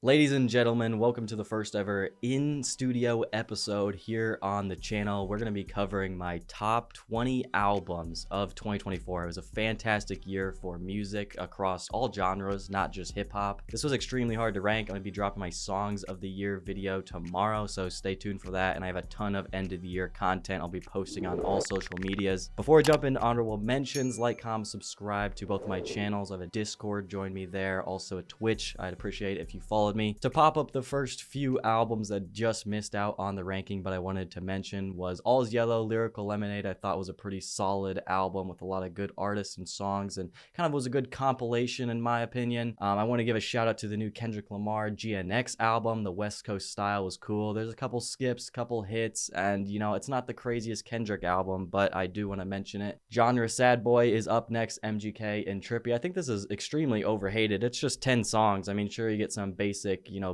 Ladies and gentlemen, welcome to the first ever in-studio episode here on the channel. We're going to be covering my top 20 albums of 2024. It was a fantastic year for music across all genres, not just hip-hop. This was extremely hard to rank. I'm going to be dropping my Songs of the Year video tomorrow, so stay tuned for that. And I have a ton of end-of-the-year content I'll be posting on all social medias. Before I jump into honorable mentions, like, comment, subscribe to both my channels. I have a Discord, join me there. Also a Twitch. I'd appreciate it if you followed me. To pop up the first few albums that just missed out on the ranking but I wanted to mention was All's Yellow, Lyrical Lemonade. I thought was a pretty solid album with a lot of good artists and songs, and kind of was a good compilation in my opinion. I want to give a shout out to the new Kendrick Lamar GNX album. The West Coast style was cool. There's a couple skips, couple hits, and you know, it's not the craziest Kendrick album, but I do want to mention it. Genre Sad Boy is up next, MGK and Trippy. I think this is extremely overhated. It's just 10 songs. I mean, sure, you get some basic,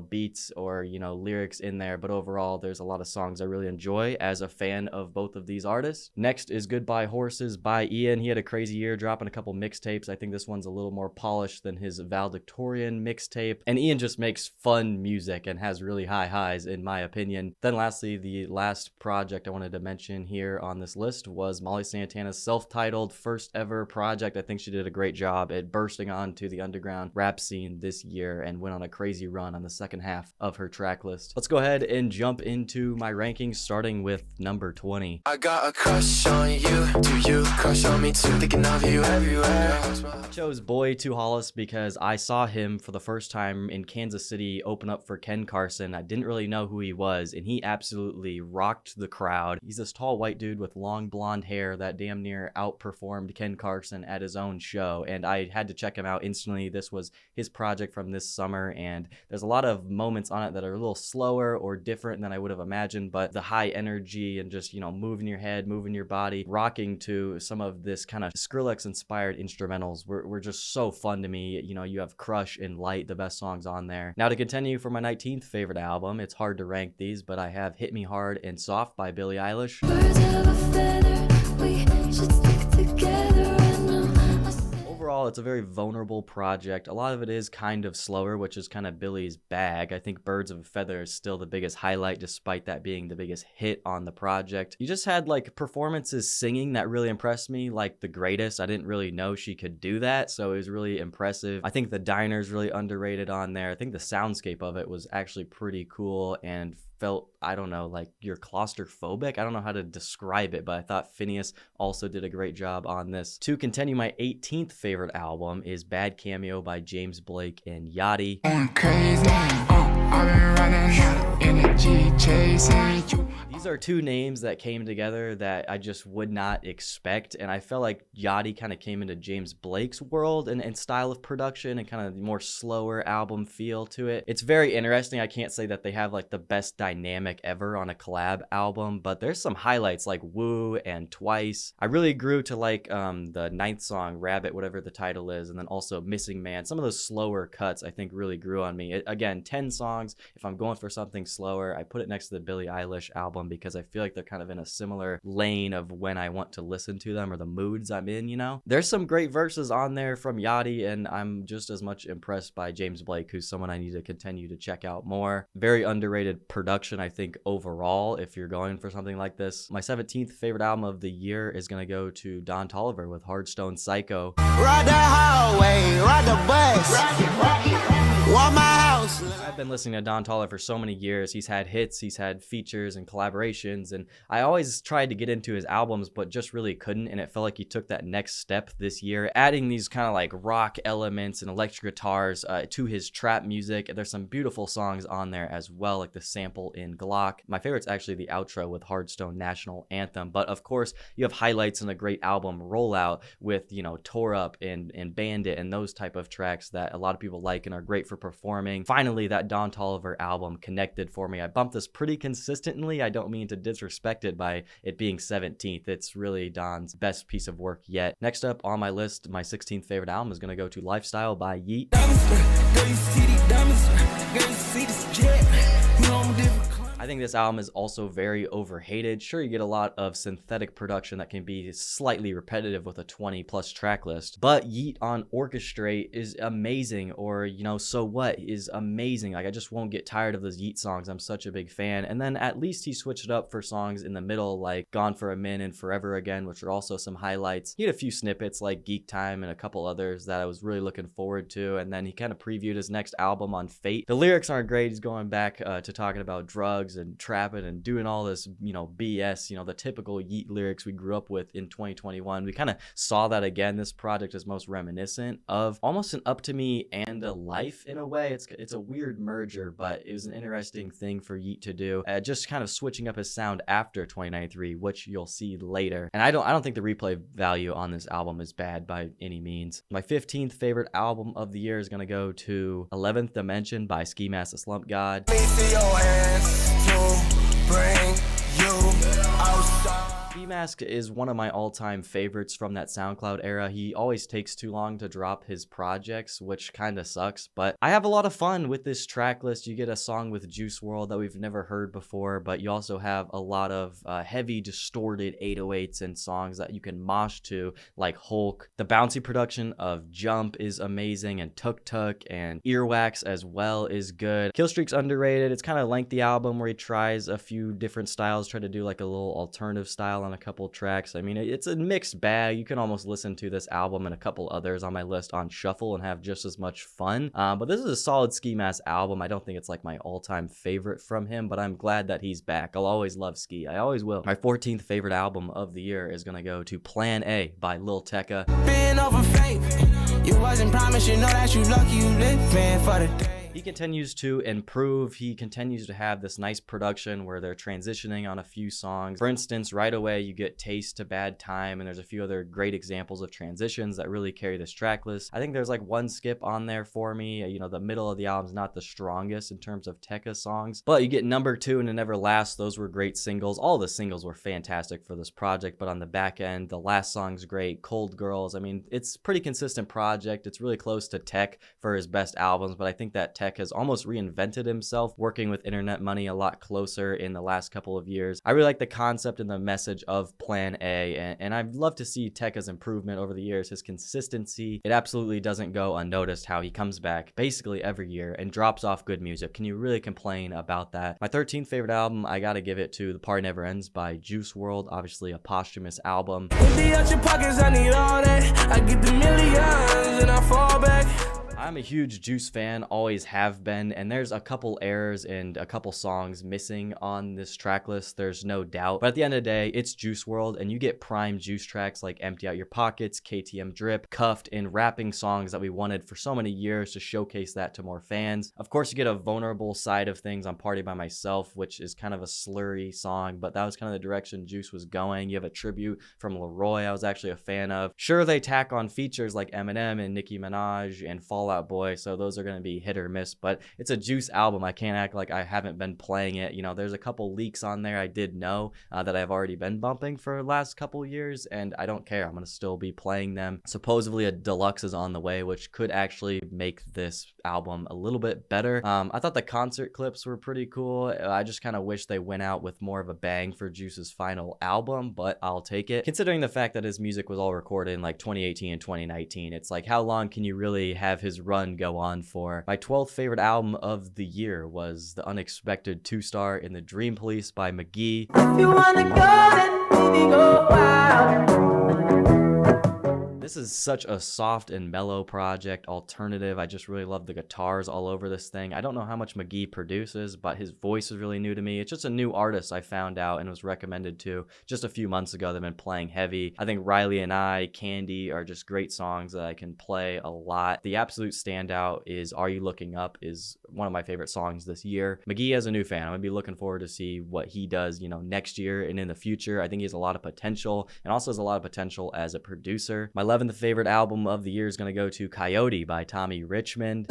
beats or, lyrics in there, but overall, there's a lot of songs I really enjoy as a fan of both of these artists. Next is Goodbye Horses by Ian. He had a crazy year dropping a couple mixtapes. I think this one's a little more polished than his valedictorian mixtape, and Ian just makes fun music and has really high highs in my opinion. Then lastly, the last project I wanted to mention here on this list was Molly Santana's self-titled first ever project. I think she did a great job at bursting onto the underground rap scene this year and went on a crazy run on the second half of her track list. Let's go ahead and jump into my rankings, starting with number 20. I got a crush on you. Do you crush on me too? Thinking of you everywhere. I chose Boy to Hollis because I saw him for the first time in Kansas City open up for Ken Carson. I didn't really know who he was, and he absolutely rocked the crowd. He's this tall white dude with long blonde hair that damn near outperformed Ken Carson at his own show, and I had to check him out instantly. This was his project from this summer, and there's a lot of moments on it that are a little slower or different than I would have imagined, but the high energy and just, moving your head, moving your body, rocking to some of this kind of Skrillex inspired instrumentals were just so fun to me. You have Crush and Light, the best songs on there. Now to continue for my 19th favorite album, it's hard to rank these, but I have Hit Me Hard and Soft by Billie Eilish. Birds of a feather, we should stick together. Overall, it's a very vulnerable project. A lot of it is kind of slower, which is kind of Billie's bag. I think Birds of a Feather is still the biggest highlight, despite that being the biggest hit on the project. You just had performances singing that really impressed me, like The Greatest. I didn't really know she could do that, so it was really impressive. I think The Diner's really underrated on there. I think the soundscape of it was actually pretty cool and felt, I don't know, like you're claustrophobic. I don't know how to describe it, but I thought Phineas also did a great job on this. To continue, my 18th favorite album is Bad Cameo by James Blake and Yachty. These are two names that came together that I just would not expect, and I felt like Yachty kind of came into James Blake's world and style of production and kind of more slower album feel to it. It's very interesting. I can't say that they have the best dynamic ever on a collab album, but there's some highlights like Woo and Twice. I really grew to the 9th song, Rabbit, whatever the title is, and then also Missing Man. Some of those slower cuts I think really grew on me. Again, 10 songs. If I'm going for something slower, I put it next to the Billie Eilish album because I feel like they're kind of in a similar lane of when I want to listen to them or the moods I'm in, There's some great verses on there from Yachty, and I'm just as much impressed by James Blake, who's someone I need to continue to check out more. Very underrated production, I think, overall, if you're going for something like this. My 17th favorite album of the year is going to go to Don Toliver with Hardstone Psycho. Ride the highway, ride the bus, walk my house. I've been listening to Don Toliver for so many years. He's had hits, he's had features and collaborations, and I always tried to get into his albums but just really couldn't, and it felt like he took that next step this year, adding these kind of rock elements and electric guitars to his trap music. There's some beautiful songs on there as well, like the sample in Glock. My favorite's actually the outro with Hardstone National Anthem, but of course you have highlights in a great album Rollout with, Tore Up and Bandit and those type of tracks that a lot of people like and are great for performing. Finally, that Don Toliver album connected for me. I bumped this pretty consistently. I don't mean to disrespect it by it being 17th. It's really Don's best piece of work yet. Next up on my list, my 16th favorite album is going to go to Lifestyle by Yeat. I think this album is also very overhated. Sure, you get a lot of synthetic production that can be slightly repetitive with a 20 plus track list, but Yeat on Orchestrate is amazing, or So What is amazing. Like, I just won't get tired of those Yeat songs. I'm such a big fan. And then at least he switched it up for songs in the middle, like Gone for a Min and Forever Again, which are also some highlights. He had a few snippets like Geek Time and a couple others that I was really looking forward to. And then he kind of previewed his next album on Fate. The lyrics aren't great. He's going back to talking about drugs and trapping and doing all this, BS, the typical Yeat lyrics we grew up with in 2021. We kind of saw that again. This project is most reminiscent of almost an Up to Me and a Life in a way. It's a weird merger, but it was an interesting thing for Yeat to do. Just kind of switching up his sound after 2093, which you'll see later. And I don't think the replay value on this album is bad by any means. My 15th favorite album of the year is gonna go to 11th Dimension by Ski Mask the Slump God. Ski Mask is one of my all-time favorites from that SoundCloud era. He always takes too long to drop his projects, which kind of sucks, but I have a lot of fun with this track list. You get a song with Juice WRLD that we've never heard before, but you also have a lot of heavy distorted 808s and songs that you can mosh to, like Hulk. The bouncy production of Jump is amazing, and Tuk Tuk and Earwax as well is good. Killstreak's underrated. It's kind of lengthy album where he tries a few different styles, try to do like a little alternative style on a couple tracks. I mean, it's a mixed bag. You can almost listen to this album and a couple others on my list on shuffle and have just as much fun. But this is a solid Ski Mask album. I don't think it's like my all-time favorite from him, but I'm glad that he's back. I'll always love Ski. I always will. My 14th favorite album of the year is gonna go to Plan A by Lil Tecca. Being over faith, you wasn't promised, that you lucky you living for the day. He continues to improve. He continues to have this nice production where they're transitioning on a few songs. For instance, right away you get Taste to Bad Time, and there's a few other great examples of transitions that really carry this track list. I think there's like one skip on there for me. The middle of the album's not the strongest in terms of Tecca songs, but you get Number 2 and It Never Lasts. Those were great singles. All the singles were fantastic for this project, but on the back end, the last song's great. Cold Girls, I mean, it's a pretty consistent project. It's really close to Tech for his best albums, but I think that Tech has almost reinvented himself, working with Internet Money a lot closer in the last couple of years. I really like the concept and the message of Plan A, and I'd love to see Tecca's improvement over the years. His consistency, it absolutely doesn't go unnoticed how he comes back basically every year and drops off good music. Can you really complain about that? My 13th favorite album, I gotta give it to The Party Never Ends by Juice WRLD, obviously a posthumous album. With the extra pockets, I need all that. I get the millions and I fall back. I'm a huge Juice fan, always have been, and there's a couple errors and a couple songs missing on this track list, there's no doubt. But at the end of the day, it's Juice WRLD, and you get prime Juice tracks like Empty Out Your Pockets, KTM Drip, Cuffed, and rapping songs that we wanted for so many years to showcase that to more fans. Of course, you get a vulnerable side of things on Party By Myself, which is kind of a slurry song, but that was kind of the direction Juice was going. You have a tribute from Leroy I was actually a fan of. Sure, they tack on features like Eminem and Nicki Minaj and Fallout Boy, so those are going to be hit or miss, but it's a Juice album. I can't act like I haven't been playing it. There's a couple leaks on there I did know that I've already been bumping for the last couple years, and I don't care. I'm going to still be playing them. Supposedly a deluxe is on the way, which could actually make this album a little bit better. I thought the concert clips were pretty cool. I just kind of wish they went out with more of a bang for Juice's final album, but I'll take it. Considering the fact that his music was all recorded in like 2018 and 2019, it's like, how long can you really have his run go on for? My 12th favorite album of the year was the unexpected 2-star in the Dream Police by mk.gee. If you wanna go, then baby, go wild. This is such a soft and mellow project, alternative. I just really love the guitars all over this thing. I don't know how much mk.gee produces, but his voice is really new to me. It's just a new artist I found out and was recommended to just a few months ago. They've been playing heavy. I think Riley and I, Candy are just great songs that I can play a lot. The absolute standout is Are You Looking Up is one of my favorite songs this year. mk.gee has a new fan. I'm gonna be looking forward to see what he does, next year and in the future. I think he has a lot of potential and also has a lot of potential as a producer. My 11th favorite album of the year is going to go to Coyote by Tommy Richmond.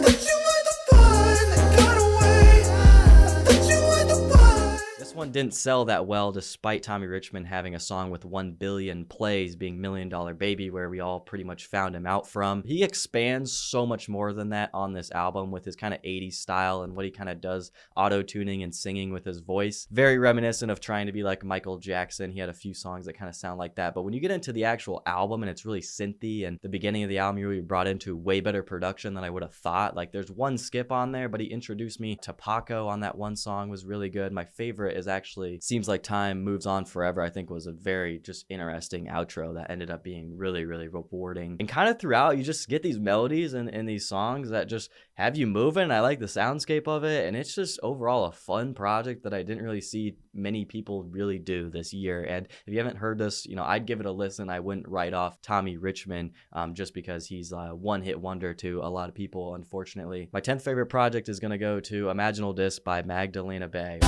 This one didn't sell that well despite Tommy Richmond having a song with 1 billion plays being $1 Million Baby, where we all pretty much found him out from. He expands so much more than that on this album with his kind of 80s style and what he kind of does auto-tuning and singing with his voice. Very reminiscent of trying to be like Michael Jackson. He had a few songs that kind of sound like that. But when you get into the actual album and it's really synthy, and the beginning of the album, you're really brought into way better production than I would have thought. Like there's one skip on there, but he introduced me to Paco on that one song, was really good. My favorite is actually Seems Like Time Moves On Forever. I think was a very just interesting outro that ended up being really, really rewarding. And kind of throughout, you just get these melodies and these songs that just have you moving. I like the soundscape of it, and it's just overall a fun project that I didn't really see many people really do this year. And if you haven't heard this, you know, I'd give it a listen. I wouldn't write off Tommy Richmond just because he's a one-hit wonder to a lot of people, unfortunately. My 10th favorite project is going to go to Imaginal Disc by Magdalena Bay.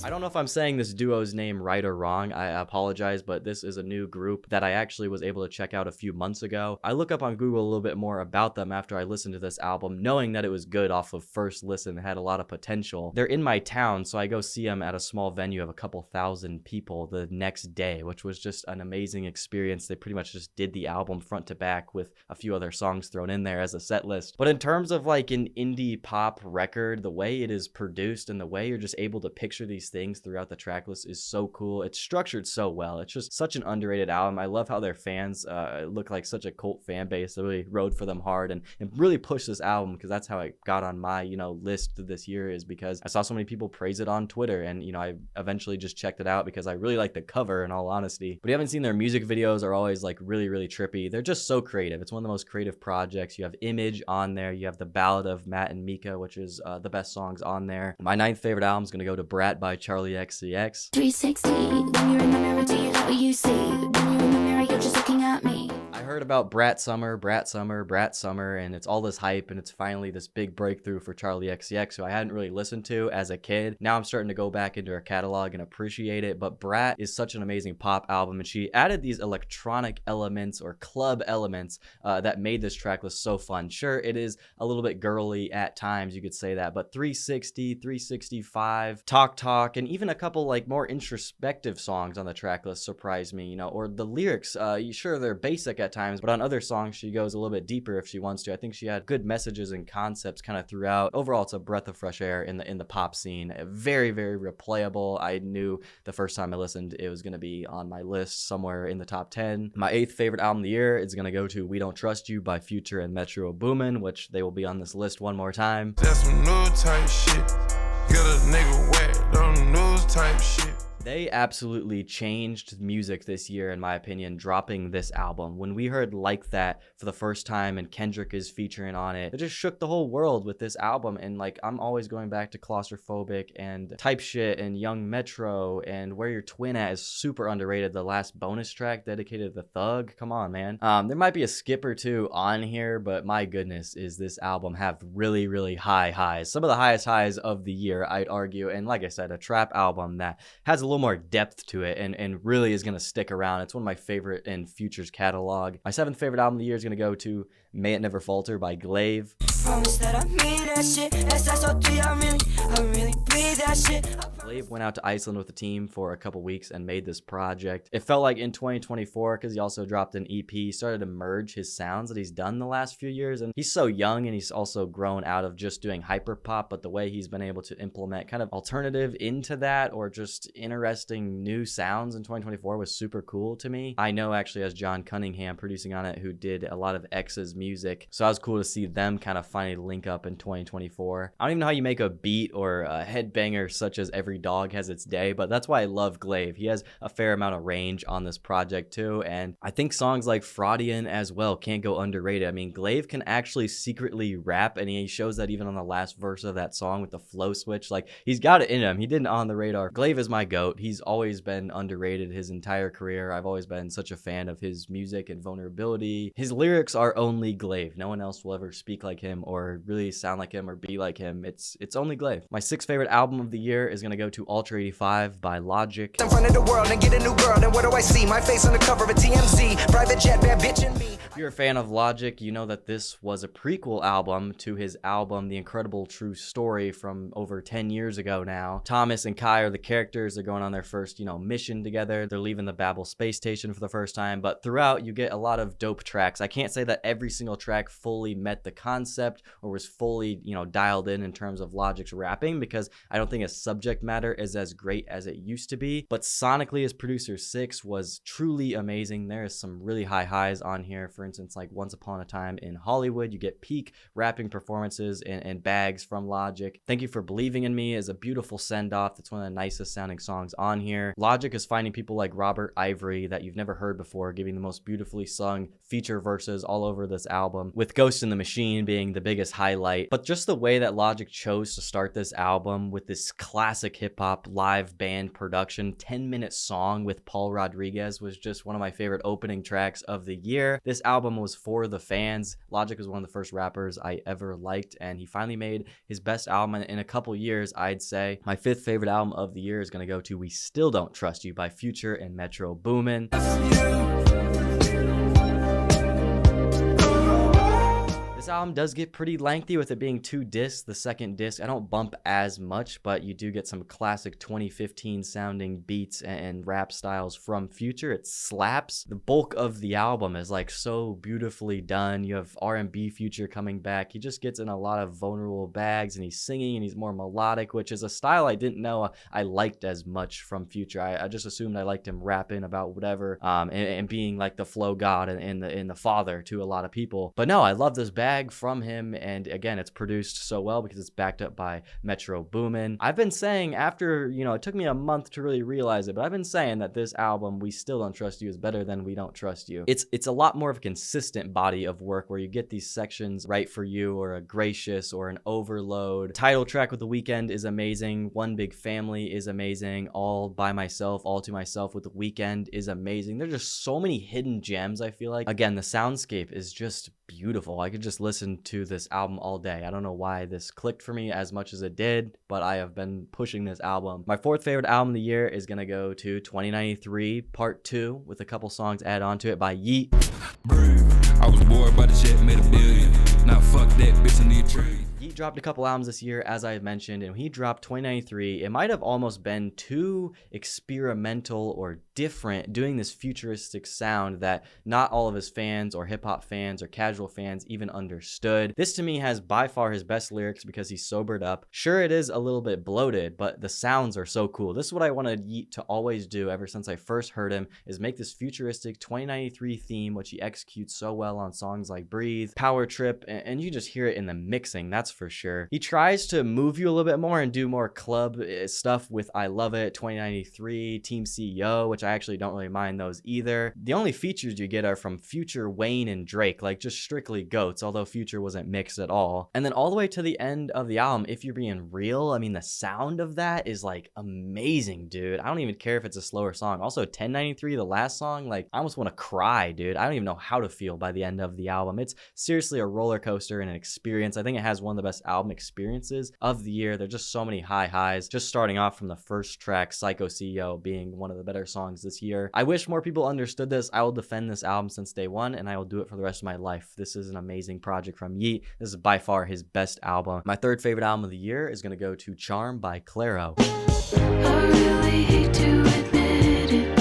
I don't know if I'm saying this duo's name right or wrong. I apologize, but this is a new group that I actually was able to check out a few months ago. I look up on Google a little bit more about them after I listened to this album, knowing that it was good off of first listen. It had a lot of potential. They're in my town, so I go see them at a small venue of a couple thousand people the next day, which was just an amazing experience. They pretty much just did the album front to back with a few other songs thrown in there as a set list. But in terms of like an indie pop record, the way it is produced and the way you're just able to picture these things throughout the track list is so cool. It's structured so well. It's just such an underrated album. I love how their fans look like such a cult fan base that really rode for them hard and really pushed this album, because that's how it got on my, you know, list this year, is because I saw so many people praise it on Twitter, and, you know, I eventually just checked it out because I really like the cover, in all honesty. But if you haven't seen their music videos, are always like really, really trippy. They're just so creative. It's one of the most creative projects. You have Image on there. You have the Ballad of Matt and Mika, which is the best songs on there. My 9th favorite album is going to go to Brat by Charlie XCX. 360, when you're in the mirror, do you know what you see? When you're in the mirror, you're just looking at me. I heard about Brat Summer, and it's all this hype, and it's finally this big breakthrough for Charlie XCX, who I hadn't really listened to as a kid. Now I'm starting to go back into her catalog and appreciate it. But Brat is such an amazing pop album, and she added these electronic elements or club elements that made this track list so fun. Sure, it is a little bit girly at times, you could say that, but 360, 365, Talk, and even a couple like more introspective songs on the track list surprised me, you know, or the lyrics, sure, they're basic at times, but on other songs she goes a little bit deeper if she wants to. I think she had good messages and concepts kind of throughout. Overall, it's a breath of fresh air in the pop scene. Very, very replayable. I knew the first time I listened it was going to be on my list somewhere in the top 10. My 8th favorite album of the year is going to go to We Don't Trust You by Future and Metro Boomin, which they will be on this list one more time. That's some new type shit. Get a nigga wet on news type shit. They absolutely changed music this year, in my opinion, dropping this album. When we heard Like That for the first time and Kendrick is featuring on it, it just shook the whole world with this album. And like, I'm always going back to Claustrophobic and Type Shit and Young Metro, and Where Your Twin At is super underrated. The last bonus track dedicated to the Thug. Come on, man. There might be a skip or two on here, but my goodness, is this album have really, really high highs. Some of the highest highs of the year, I'd argue. And like I said, a trap album that has a little more depth to it and really is going to stick around. It's one of my favorite in Future's catalog. My 7th favorite album of the year is going to go to May It Never Falter by Glaive. Promise that I mean that shit. SSOT, I really bleed that shit. Glaive went out to Iceland with the team for a couple weeks and made this project. It felt like in 2024, because he also dropped an EP, he started to merge his sounds that he's done the last few years. And he's so young, and he's also grown out of just doing hyperpop, but the way he's been able to implement kind of alternative into that, or just interesting new sounds in 2024 was super cool to me. I know actually as John Cunningham producing on it, who did a lot of X's music. So it was cool to see them kind of finally link up in 2024. I don't even know how you make a beat or a headbanger such as Every Dog Has Its Day, but that's why I love Glaive. He has a fair amount of range on this project too, and I think songs like Fraudian as well can't go underrated. I mean, Glaive can actually secretly rap, and he shows that even on the last verse of that song with the flow switch. Like, he's got it in him. He didn't On the Radar. Glaive is my goat. He's always been underrated his entire career. I've always been such a fan of his music and vulnerability. His lyrics are only Glaive. No one else will ever speak like him or really sound like him or be like him. It's only Glaive. My sixth favorite album of the year is gonna go to Ultra 85 by Logic. In front of the world and get a new girl, and what do I see? My face on the cover of a TMZ, private jet, bad bitch and me. If you're a fan of Logic, you know that this was a prequel album to his album The Incredible True Story from over 10 years ago now. Thomas and Kai are the characters. They're going on their first, mission together. They're leaving the Babel space station for the first time, but throughout you get a lot of dope tracks. I can't say that every single track fully met the concept or was fully, dialed in terms of Logic's rapping, because I don't think his subject matter is as great as it used to be, but sonically his Producer 6 was truly amazing. There is some really high highs on here. For instance, like Once Upon a Time in Hollywood, you get peak rapping performances and bags from Logic. Thank You for Believing in Me is a beautiful send-off. That's one of the nicest sounding songs on here. Logic is finding people like Robert Ivory that you've never heard before, giving the most beautifully sung feature verses all over this album, with Ghost in the Machine being the biggest highlight. But just the way that Logic chose to start this album with this classic hip-hop live band production, 10-minute song with Paul Rodriguez was just one of my favorite opening tracks of the year. This album was for the fans. Logic was one of the first rappers I ever liked, and he finally made his best album in a couple years, I'd say. My fifth favorite album of the year is going to go to We Still Don't Trust You by Future and Metro Boomin. This album does get pretty lengthy with it being 2 discs. The second disc, I don't bump as much, but you do get some classic 2015 sounding beats and rap styles from Future. It slaps. The bulk of the album is like so beautifully done. You have R&B Future coming back. He just gets in a lot of vulnerable bags, and he's singing and he's more melodic, which is a style I didn't know I liked as much from Future. I just assumed I liked him rapping about whatever and being like the flow god and the father to a lot of people. But no, I love this bag from him, and again, it's produced so well because it's backed up by Metro Boomin. I've been saying after, it took me a month to really realize it, but I've been saying that this album, We Still Don't Trust You, is better than We Don't Trust You. It's a lot more of a consistent body of work where you get these sections, Right For You or a Gracious or an Overload. Title track with The Weeknd is amazing. One Big Family is amazing. All By Myself, All To Myself with The Weeknd is amazing. There's just so many hidden gems, I feel like. Again, the soundscape is just beautiful. I could just listen to this album all day. I don't know why this clicked for me as much as it did, but I have been pushing this album. My fourth favorite album of the year is gonna go to 2093 Part 2 with a couple songs added onto it by Yeat. I was bored by the shit, made $1 billion. Now fuck that bitch, I need trade. He dropped a couple albums this year, as I had mentioned, and when he dropped 2093, it might have almost been too experimental or different, doing this futuristic sound that not all of his fans or hip-hop fans or casual fans even understood. This to me has by far his best lyrics because he's sobered up. Sure, it is a little bit bloated, but the sounds are so cool. This is what I wanted Yeat to always do ever since I first heard him, is make this futuristic 2093 theme, which he executes so well on songs like Breathe, Power Trip, and you just hear it in the mixing, that's for sure. He tries to move you a little bit more and do more club stuff with I Love It, 2093, Team CEO, which I actually don't really mind those either. The only features you get are from Future, Wayne, and Drake, like just strictly goats, although Future wasn't mixed at all. And then all the way to the end of the album, If You're Being Real, I mean, the sound of that is like amazing, dude. I don't even care if it's a slower song. Also, 1093, the last song, like I almost want to cry, dude. I don't even know how to feel by the end of the album. It's seriously a roller coaster and an experience. I think it has one of the best album experiences of the year. There's just so many high highs, just starting off from the first track, Psycho CEO, being one of the better songs this year. I wish more people understood this. I will defend this album since day one, and I will do it for the rest of my life. This is an amazing project from Yeat. This is by far his best album. My third favorite album of the year is going to go to Charm by Clairo. I really hate to admit it.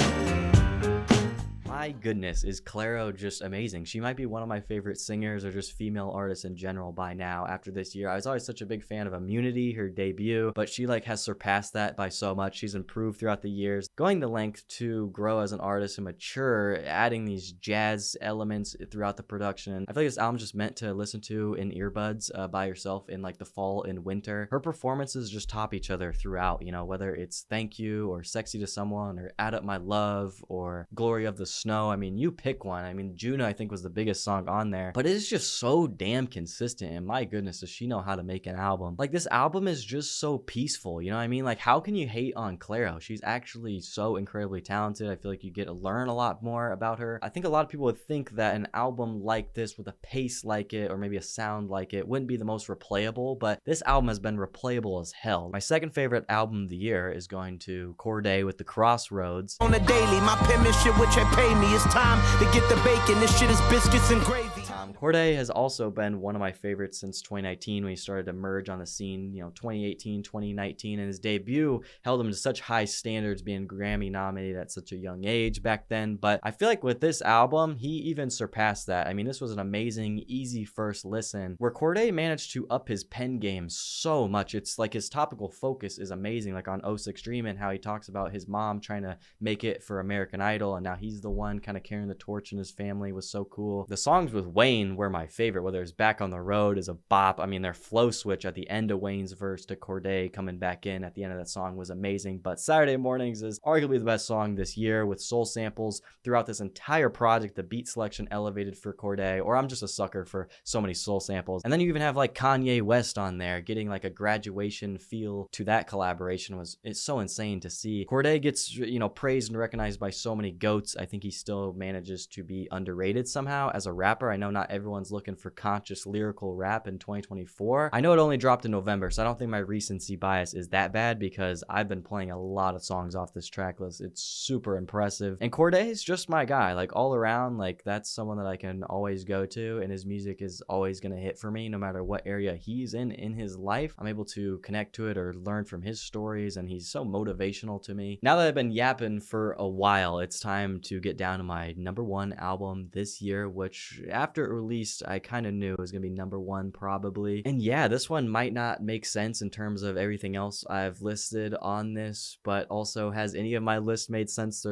My goodness, is Clairo just amazing. She might be one of my favorite singers or just female artists in general by now after this year. I was always such a big fan of Immunity, her debut, but she like has surpassed that by so much. She's improved throughout the years, going the length to grow as an artist and mature, adding these jazz elements throughout the production. I feel like this album's just meant to listen to in earbuds by yourself in like the fall and winter. Her performances just top each other throughout, whether it's Thank You or Sexy to Someone or Add Up My Love or Glory of the Snow. Juno. I mean, you pick one. I mean, Juno, I think, was the biggest song on there, but it is just so damn consistent. And my goodness, does she know how to make an album? Like, this album is just so peaceful. You know what I mean? Like, how can you hate on Clairo? She's actually so incredibly talented. I feel like you get to learn a lot more about her. I think a lot of people would think that an album like this with a pace like it, or maybe a sound like it, wouldn't be the most replayable, but this album has been replayable as hell. My second favorite album of the year is going to Cordae with The Crossroads. On a daily, my penmanship which I pay me. It's time to get the bacon. This shit is biscuits and gravy. Cordae has also been one of my favorites since 2019 when he started to emerge on the scene. You know, 2018, 2019, and his debut held him to such high standards, being Grammy nominated at such a young age back then. But I feel like with this album, he even surpassed that. I mean, this was an amazing, easy first listen where Cordae managed to up his pen game so much. It's like his topical focus is amazing, like on 06 Dream, and how he talks about his mom trying to make it for American Idol, and now he's the one kind of carrying the torch in his family. Was so cool. The songs with Wayne were my favorite, whether it's Back on the Road is a bop. I mean, their flow switch at the end of Wayne's verse to Cordae coming back in at the end of that song was amazing. But Saturday Mornings is arguably the best song this year, with soul samples throughout this entire project. The beat selection elevated for Cordae, or I'm just a sucker for so many soul samples. And then you even have like Kanye West on there, getting like a graduation feel to that collaboration. It's so insane to see. Cordae gets, you know, praised and recognized by so many goats. I think he still manages to be underrated somehow as a rapper. I know not everyone's looking for conscious lyrical rap in 2024. I know it only dropped in November, so I don't think my recency bias is that bad, because I've been playing a lot of songs off this track list. It's super impressive. And Cordae is just my guy, like all around. Like, that's someone that I can always go to, and his music is always going to hit for me no matter what area he's in his life. I'm able to connect to it or learn from his stories, and he's so motivational to me. Now that I've been yapping for a while, it's time to get down to my #1 album this year, which after it released, I kind of knew it was gonna be #1 probably. And yeah, this one might not make sense in terms of everything else I've listed on this, but also, has any of my lists made sense?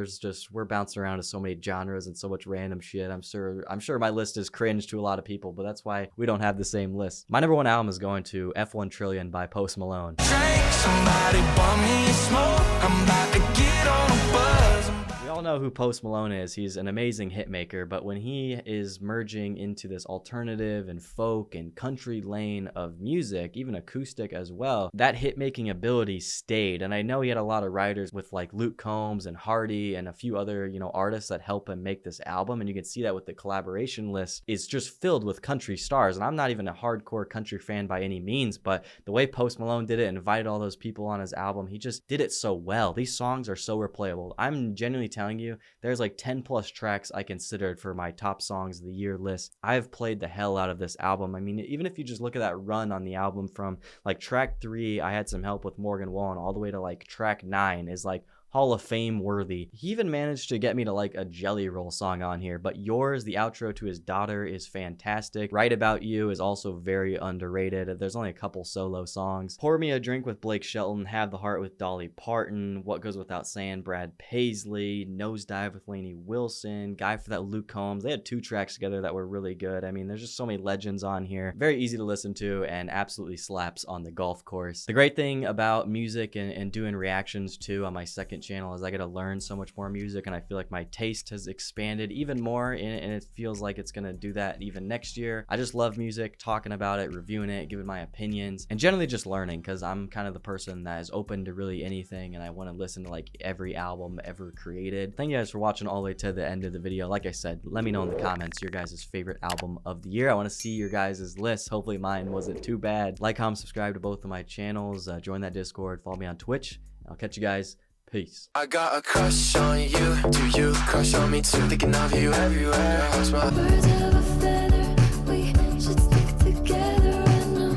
We're bouncing around to so many genres and so much random shit. I'm sure my list is cringe to a lot of people, but that's why we don't have the same list. My #1 album is going to F1 Trillion by Post Malone. Somebody bought me a smoke. I'm about to get on a buzz. We all know who Post Malone is. He's an amazing hit maker, but when he is merging into this alternative and folk and country lane of music, even acoustic as well, that hit making ability stayed. And I know he had a lot of writers with like Luke Combs and Hardy and a few other, you know, artists that help him make this album, and you can see that with the collaboration list is just filled with country stars. And I'm not even a hardcore country fan by any means, but the way Post Malone did it and invited all those people on his album, he just did it so well. These songs are so replayable. I'm genuinely telling you, there's like 10 plus tracks I considered for my top songs of the year list. I've played the hell out of this album. I mean, even if you just look at that run on the album from like track 3, I Had Some Help with Morgan Wallen, all the way to like track 9 is like Hall of Fame worthy. He even managed to get me to like a Jelly Roll song on here. But Yours, the outro to his daughter, is fantastic. Right About You is also very underrated. There's only a couple solo songs. Pour Me a Drink with Blake Shelton, Have the Heart with Dolly Parton, What Goes Without Saying, Brad Paisley, Nosedive with Lainey Wilson, Guy for That, Luke Combs. They had 2 tracks together that were really good. I mean, there's just so many legends on here. Very easy to listen to and absolutely slaps on the golf course. The great thing about music and doing reactions too on my second channel is I get to learn so much more music, and I feel like my taste has expanded even more, and it feels like it's gonna do that even next year. I just love music, talking about it, reviewing it, giving my opinions, and generally just learning, because I'm kind of the person that is open to really anything, and I want to listen to like every album ever created. Thank you guys for watching all the way to the end of the video. Like I said, let me know in the comments your guys' favorite album of the year. I want to see your guys' list. Hopefully mine wasn't too bad. Like, comment, subscribe to both of my channels, join that Discord, follow me on Twitch. I'll catch you guys. Peace. I got a crush on you. Do you crush on me too? Thinking of you everywhere. How's my Birds of a feather, we should stick together. I know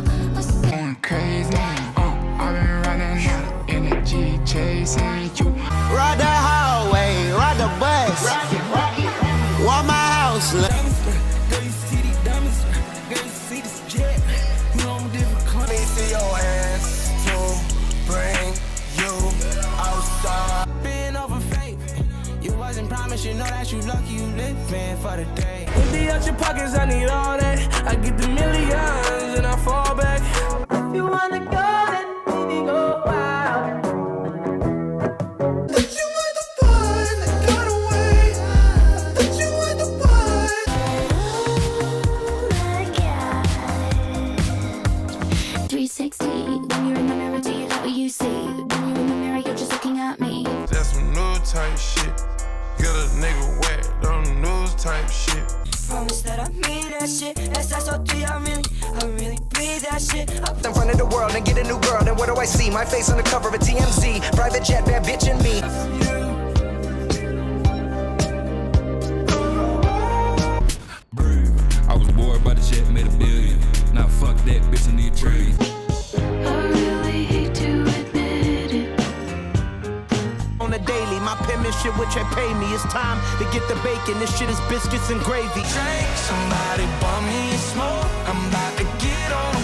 Going crazy, I've been running out of energy chasing you. ride the hallway, ride the bus. Walk my house. Girl, you see these diamonds? Girl, you see this jet? You know I'm different. Let me see your ass to bring you outside. Been over faith. You wasn't promised, you know that you lucky you living for the day. Empty out your pockets, I need all that. I get the millions and I fall back. If you wanna go, then maybe go wild. If you want the fun, got away. 360. When you're in the mirror, do you like what you see? When you're in the mirror, you're just looking at me. That's some new type shit. Get a nigga wet on the news type shit. Promise that I mean that shit. SSOT, I really breathe that shit. In front of the world and get a new girl, then what do I see? My face on the cover of TMZ. Private jet, bad bitch and me. I was bored by the jet, made $1 billion. Now fuck that bitch, I need $1 trillion. I really hate to admit it. On a daily, my penmanship which they pay me. It's time to get the bacon. This shit is biscuits and gravy. Drink, somebody bum me and smoke. I'm about to get on